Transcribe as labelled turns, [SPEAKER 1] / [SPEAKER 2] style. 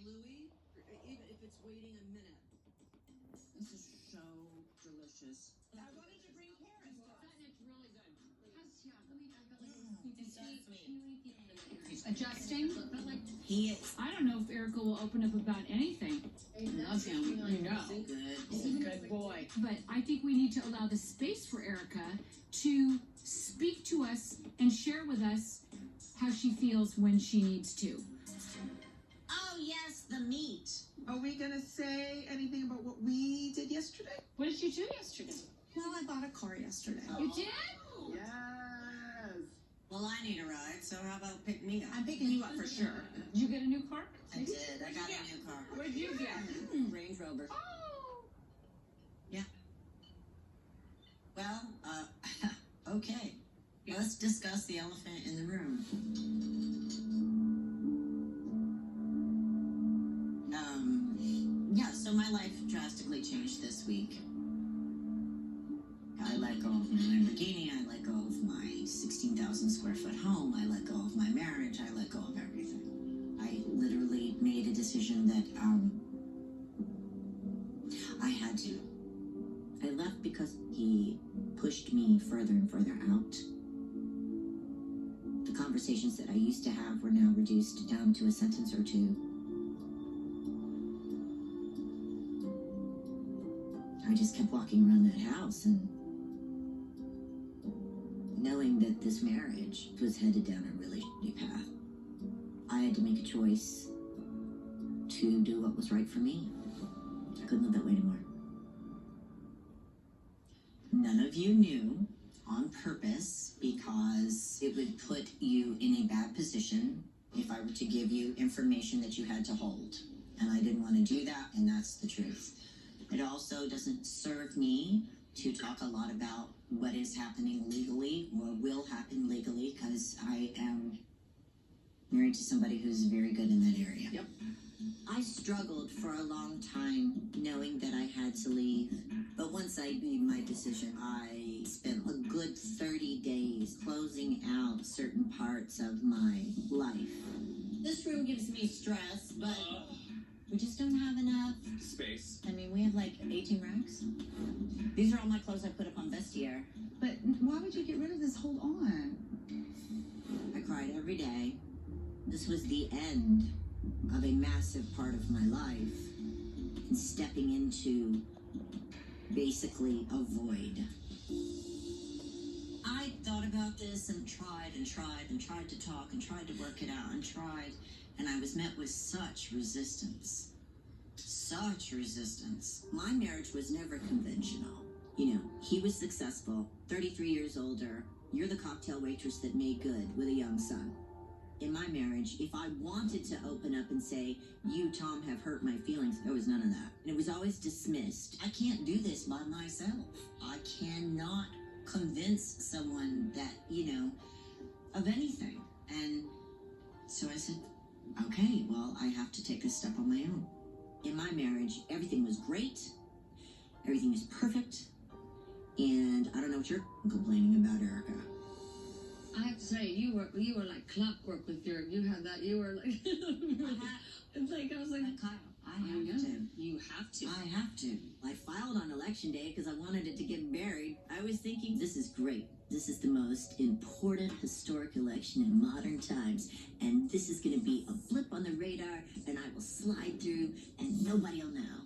[SPEAKER 1] gluey, even if it's waiting a minute.
[SPEAKER 2] This is so delicious.
[SPEAKER 3] I wanted to bring parents to us.
[SPEAKER 4] It's really good.
[SPEAKER 5] Adjusting.
[SPEAKER 2] He is.
[SPEAKER 5] I don't know if Erika will open up about anything.
[SPEAKER 2] I love him.
[SPEAKER 5] I know.
[SPEAKER 2] Good. He's a good boy.
[SPEAKER 5] But I think we need to allow the space for Erika to speak to us and share with us how she feels when she needs to.
[SPEAKER 2] Oh, yes, the meat.
[SPEAKER 3] Are we going to say anything about what we did yesterday?
[SPEAKER 5] What did you do yesterday?
[SPEAKER 3] Well, I bought a car yesterday.
[SPEAKER 5] You did?
[SPEAKER 3] Yes.
[SPEAKER 2] Well, I need a ride, so how about pick me up?
[SPEAKER 3] I'm picking you up for sure.
[SPEAKER 5] Did you get a new car?
[SPEAKER 2] I did. I got a new car.
[SPEAKER 5] What did you get?
[SPEAKER 2] Range Rover.
[SPEAKER 5] Oh.
[SPEAKER 2] Yeah. Well, okay. Let's discuss the elephant in the room. Yeah, so my life drastically changed this week. I let go of my Lamborghini, I let go of my 16,000 square foot home, I let go of my marriage, I let go of everything. I literally made a decision that I had to. I left because he pushed me further and further out. The conversations that I used to have were now reduced down to a sentence or two. I just kept walking around that house and knowing that this marriage was headed down a really shitty path. I had to make a choice to do what was right for me. I couldn't live that way anymore. None of you knew on purpose because it would put you in a bad position if I were to give you information that you had to hold. And I didn't want to do that, and that's the truth. It also doesn't serve me to talk a lot about what is happening legally or will happen legally because I am married to somebody who's very good in that area.
[SPEAKER 5] Yep.
[SPEAKER 2] I struggled for a long time knowing that I had to leave. But once I made my decision, I spent a good 30 days closing out certain parts of my life. This room gives me stress, but we just don't have enough
[SPEAKER 6] space.
[SPEAKER 2] I mean, we have like 18 racks. These are all my clothes I put up on Vestiaire.
[SPEAKER 3] But why would you get rid of this? Hold on.
[SPEAKER 2] I cried every day. This was the end of a massive part of my life and stepping into basically a void. I thought about this and tried and tried and tried to talk and tried to work it out and tried, and I was met with such resistance. Such resistance. My marriage was never conventional. You know, he was successful, 33 years older. You're the cocktail waitress that made good with a young son. In my marriage, if I wanted to open up and say, you, Tom, have hurt my feelings, there was none of that. And it was always dismissed. I can't do this by myself. I cannot convince someone that, of anything. And so I said, okay, well, I have to take this step on my own. In my marriage, everything was great. Everything is perfect. And I don't know what you're complaining about, Erika.
[SPEAKER 4] I have to say, you were like clockwork with you had that, you were like, it's like, I was like,
[SPEAKER 2] Kyle, I have to.
[SPEAKER 4] You have to.
[SPEAKER 2] I have to. I filed on election day because I wanted it to get buried. I was thinking, this is great. This is the most important historic election in modern times. And this is going to be a blip on the radar, and I will slide through, and nobody will know.